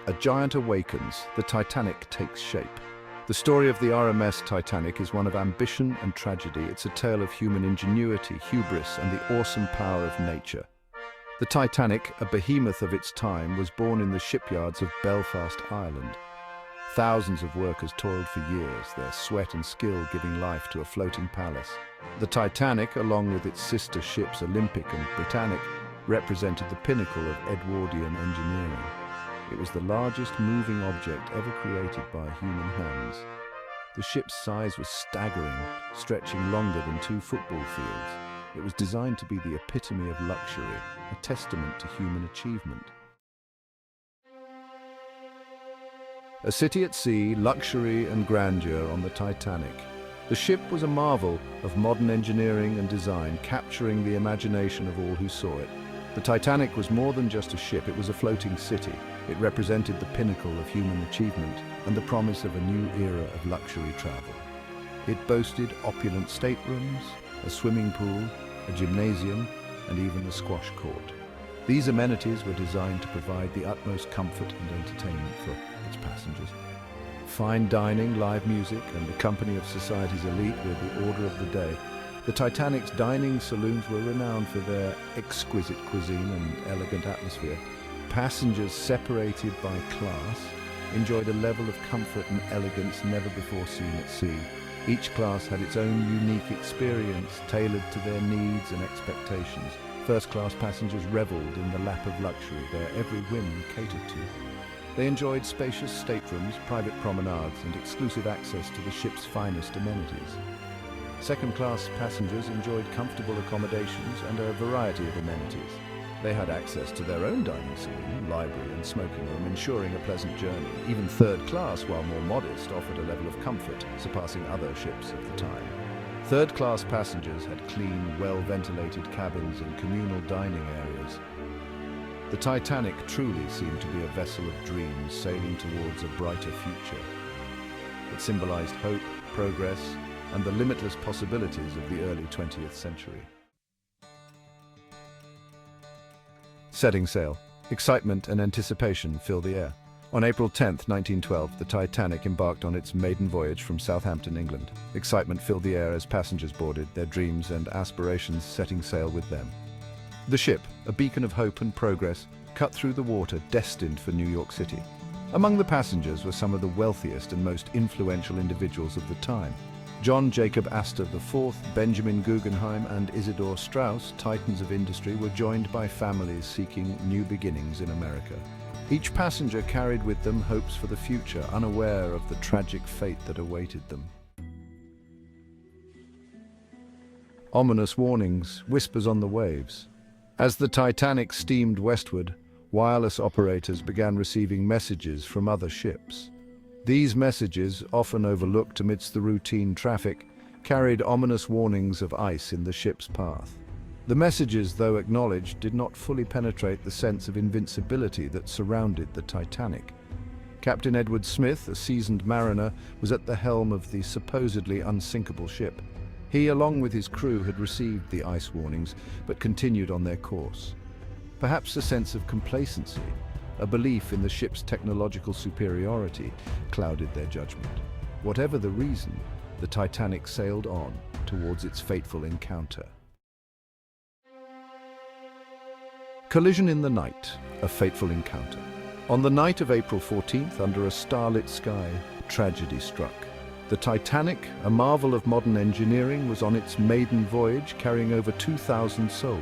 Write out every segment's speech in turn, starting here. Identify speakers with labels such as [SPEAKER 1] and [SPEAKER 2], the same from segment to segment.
[SPEAKER 1] A giant awakens, the Titanic takes shape. The story of the RMS Titanic is one of ambition and tragedy. It's a tale of human ingenuity, hubris, and the awesome power of nature. The Titanic, a behemoth of its time, was born in the shipyards of Belfast, Ireland. Thousands of workers toiled for years, their sweat and skill giving life to a floating palace. The Titanic, along with its sister ships Olympic and Britannic, represented the pinnacle of Edwardian engineering. It was the largest moving object ever created by human hands. The ship's size was staggering, stretching longer than 2 football fields. It was designed to be the epitome of luxury, a testament to human achievement. A city at sea, luxury and grandeur on the Titanic. The ship was a marvel of modern engineering and design, capturing the imagination of all who saw it. The Titanic was more than just a ship, it was a floating city. It represented the pinnacle of human achievement and the promise of a new era of luxury travel. It boasted opulent staterooms, a swimming pool, a gymnasium, and even a squash court. These amenities were designed to provide the utmost comfort and entertainment for its passengers. Fine dining, live music, and the company of society's elite were the order of the day. The Titanic's dining saloons were renowned for their exquisite cuisine and elegant atmosphere. Passengers, separated by class, enjoyed a level of comfort and elegance never before seen at sea. Each class had its own unique experience, tailored to their needs and expectations. First-class passengers reveled in the lap of luxury, their every whim catered to. They enjoyed spacious staterooms, private promenades, and exclusive access to the ship's finest amenities. Second-class passengers enjoyed comfortable accommodations and a variety of amenities. They had access to their own dining saloon, library, and smoking room, ensuring a pleasant journey. Even third class, while more modest, offered a level of comfort, surpassing other ships of the time. Third-class passengers had clean, well-ventilated cabins and communal dining areas. The Titanic truly seemed to be a vessel of dreams sailing towards a brighter future. It symbolized hope, progress, and the limitless possibilities of the early 20th century. Setting sail. Excitement and anticipation fill the air. On April 10, 1912, the Titanic embarked on its maiden voyage from Southampton, England. Excitement filled the air as passengers boarded, their dreams and aspirations setting sail with them. The ship, a beacon of hope and progress, cut through the water destined for New York City. Among the passengers were some of the wealthiest and most influential individuals of the time. John Jacob Astor IV, Benjamin Guggenheim, and Isidor Straus, titans of industry, were joined by families seeking new beginnings in America. Each passenger carried with them hopes for the future, unaware of the tragic fate that awaited them. Ominous warnings, whispers on the waves. As the Titanic steamed westward, wireless operators began receiving messages from other ships. These messages, often overlooked amidst the routine traffic, carried ominous warnings of ice in the ship's path. The messages, though acknowledged, did not fully penetrate the sense of invincibility that surrounded the Titanic. Captain Edward Smith, a seasoned mariner, was at the helm of the supposedly unsinkable ship. He, along with his crew, had received the ice warnings, but continued on their course. Perhaps a sense of complacency, a belief in the ship's technological superiority, clouded their judgment. Whatever the reason, the Titanic sailed on towards its fateful encounter. Collision in the night, a fateful encounter. On the night of April 14th, under a starlit sky, tragedy struck. The Titanic, a marvel of modern engineering, was on its maiden voyage, carrying over 2,000 souls.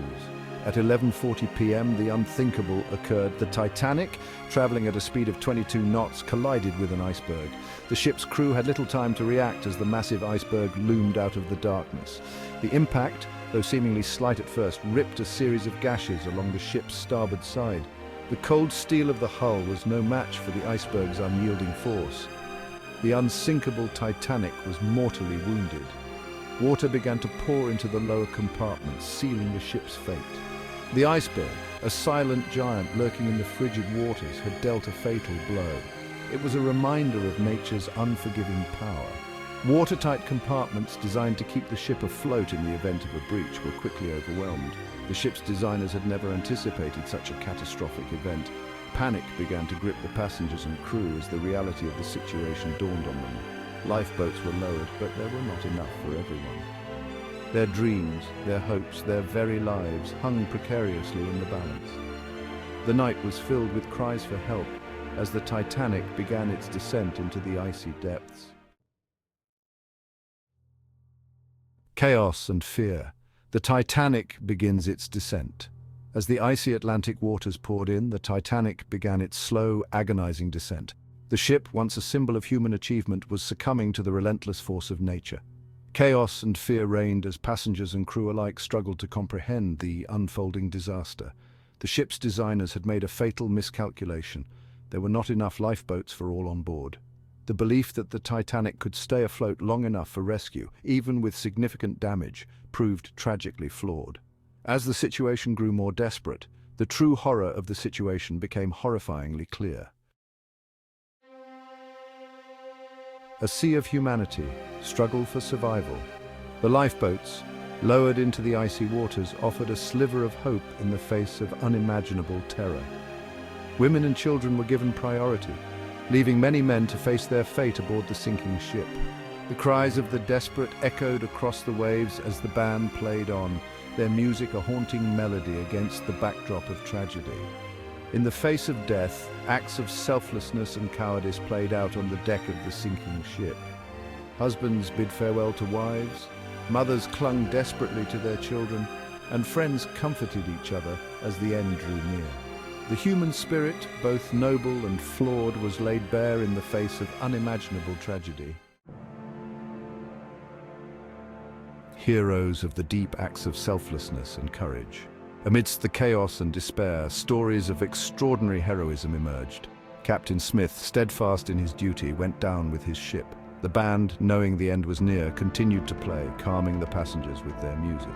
[SPEAKER 1] At 11:40 p.m., the unthinkable occurred. The Titanic, traveling at a speed of 22 knots, collided with an iceberg. The ship's crew had little time to react as the massive iceberg loomed out of the darkness. The impact, though seemingly slight at first, ripped a series of gashes along the ship's starboard side. The cold steel of the hull was no match for the iceberg's unyielding force. The unsinkable Titanic was mortally wounded. Water began to pour into the lower compartments, sealing the ship's fate. The iceberg, a silent giant lurking in the frigid waters, had dealt a fatal blow. It was a reminder of nature's unforgiving power. Watertight compartments designed to keep the ship afloat in the event of a breach were quickly overwhelmed. The ship's designers had never anticipated such a catastrophic event. Panic began to grip the passengers and crew as the reality of the situation dawned on them. Lifeboats were lowered, but there were not enough for everyone. Their dreams, their hopes, their very lives hung precariously in the balance. The night was filled with cries for help as the Titanic began its descent into the icy depths. Chaos and fear. The Titanic begins its descent. As the icy Atlantic waters poured in, the Titanic began its slow, agonizing descent. The ship, once a symbol of human achievement, was succumbing to the relentless force of nature. Chaos and fear reigned as passengers and crew alike struggled to comprehend the unfolding disaster. The ship's designers had made a fatal miscalculation. There were not enough lifeboats for all on board. The belief that the Titanic could stay afloat long enough for rescue, even with significant damage, proved tragically flawed. As the situation grew more desperate, the true horror of the situation became horrifyingly clear. A sea of humanity, struggle for survival. The lifeboats, lowered into the icy waters, offered a sliver of hope in the face of unimaginable terror. Women and children were given priority, leaving many men to face their fate aboard the sinking ship. The cries of the desperate echoed across the waves as the band played on, their music a haunting melody against the backdrop of tragedy. In the face of death, acts of selflessness and cowardice played out on the deck of the sinking ship. Husbands bid farewell to wives, mothers clung desperately to their children, and friends comforted each other as the end drew near. The human spirit, both noble and flawed, was laid bare in the face of unimaginable tragedy. Heroes of the deep acts of selflessness and courage. Amidst the chaos and despair, stories of extraordinary heroism emerged. Captain Smith, steadfast in his duty, went down with his ship. The band, knowing the end was near, continued to play, calming the passengers with their music.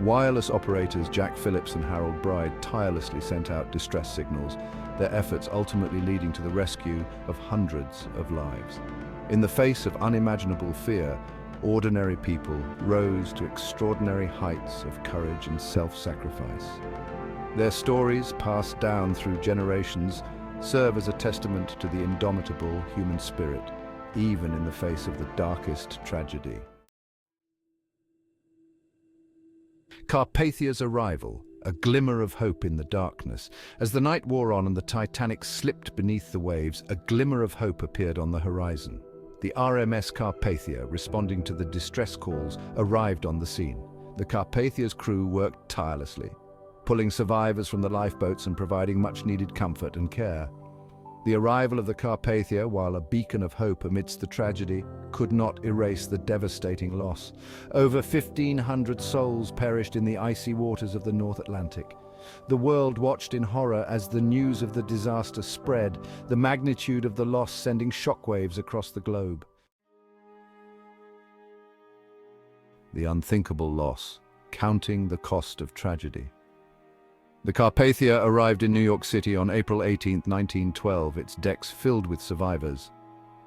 [SPEAKER 1] Wireless operators Jack Phillips and Harold Bride tirelessly sent out distress signals, their efforts ultimately leading to the rescue of hundreds of lives. In the face of unimaginable fear, ordinary people rose to extraordinary heights of courage and self-sacrifice. Their stories, passed down through generations, serve as a testament to the indomitable human spirit, even in the face of the darkest tragedy. Carpathia's arrival, a glimmer of hope in the darkness. As the night wore on and the Titanic slipped beneath the waves, a glimmer of hope appeared on the horizon. The RMS Carpathia, responding to the distress calls, arrived on the scene. The Carpathia's crew worked tirelessly, pulling survivors from the lifeboats and providing much-needed comfort and care. The arrival of the Carpathia, while a beacon of hope amidst the tragedy, could not erase the devastating loss. Over 1,500 souls perished in the icy waters of the North Atlantic. The world watched in horror as the news of the disaster spread, the magnitude of the loss sending shockwaves across the globe. The unthinkable loss, counting the cost of tragedy. The Carpathia arrived in New York City on April 18, 1912, its decks filled with survivors,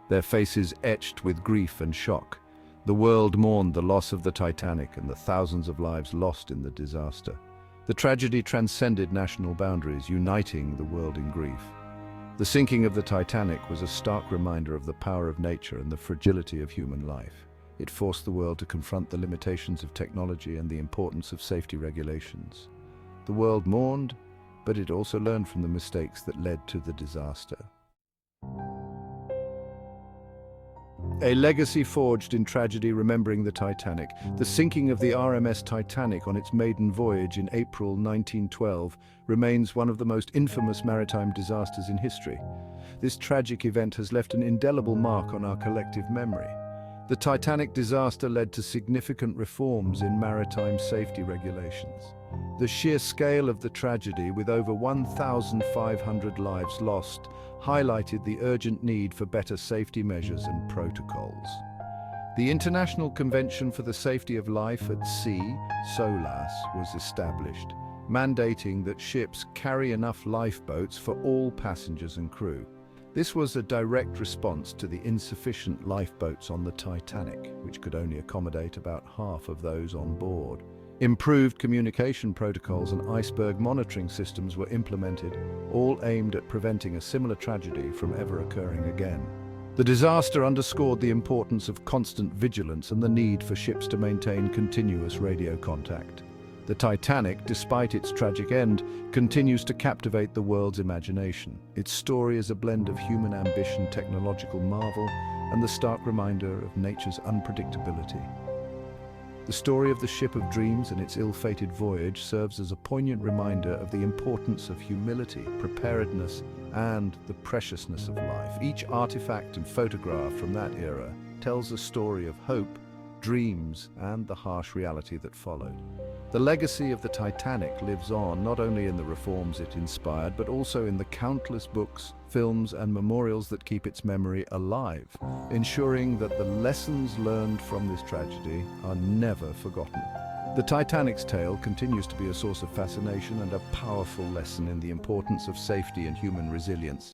[SPEAKER 1] their faces etched with grief and shock. The world mourned the loss of the Titanic and the thousands of lives lost in the disaster. The tragedy transcended national boundaries, uniting the world in grief. The sinking of the Titanic was a stark reminder of the power of nature and the fragility of human life. It forced the world to confront the limitations of technology and the importance of safety regulations. The world mourned, but it also learned from the mistakes that led to the disaster. A legacy forged in tragedy remembering the Titanic. The sinking of the RMS Titanic on its maiden voyage in April 1912 remains one of the most infamous maritime disasters in history. This tragic event has left an indelible mark on our collective memory. The Titanic disaster led to significant reforms in maritime safety regulations. The sheer scale of the tragedy, with over 1,500 lives lost, highlighted the urgent need for better safety measures and protocols. The International Convention for the Safety of Life at Sea, SOLAS, was established, mandating that ships carry enough lifeboats for all passengers and crew. This was a direct response to the insufficient lifeboats on the Titanic, which could only accommodate about half of those on board. Improved communication protocols and iceberg monitoring systems were implemented, all aimed at preventing a similar tragedy from ever occurring again. The disaster underscored the importance of constant vigilance and the need for ships to maintain continuous radio contact. The Titanic, despite its tragic end, continues to captivate the world's imagination. Its story is a blend of human ambition, technological marvel, and the stark reminder of nature's unpredictability. The story of the ship of dreams and its ill-fated voyage serves as a poignant reminder of the importance of humility, preparedness, and the preciousness of life. Each artifact and photograph from that era tells a story of hope, dreams, and the harsh reality that followed. The legacy of the Titanic lives on not only in the reforms it inspired, but also in the countless books, films, and memorials that keep its memory alive, ensuring that the lessons learned from this tragedy are never forgotten. The Titanic's tale continues to be a source of fascination and a powerful lesson in the importance of safety and human resilience.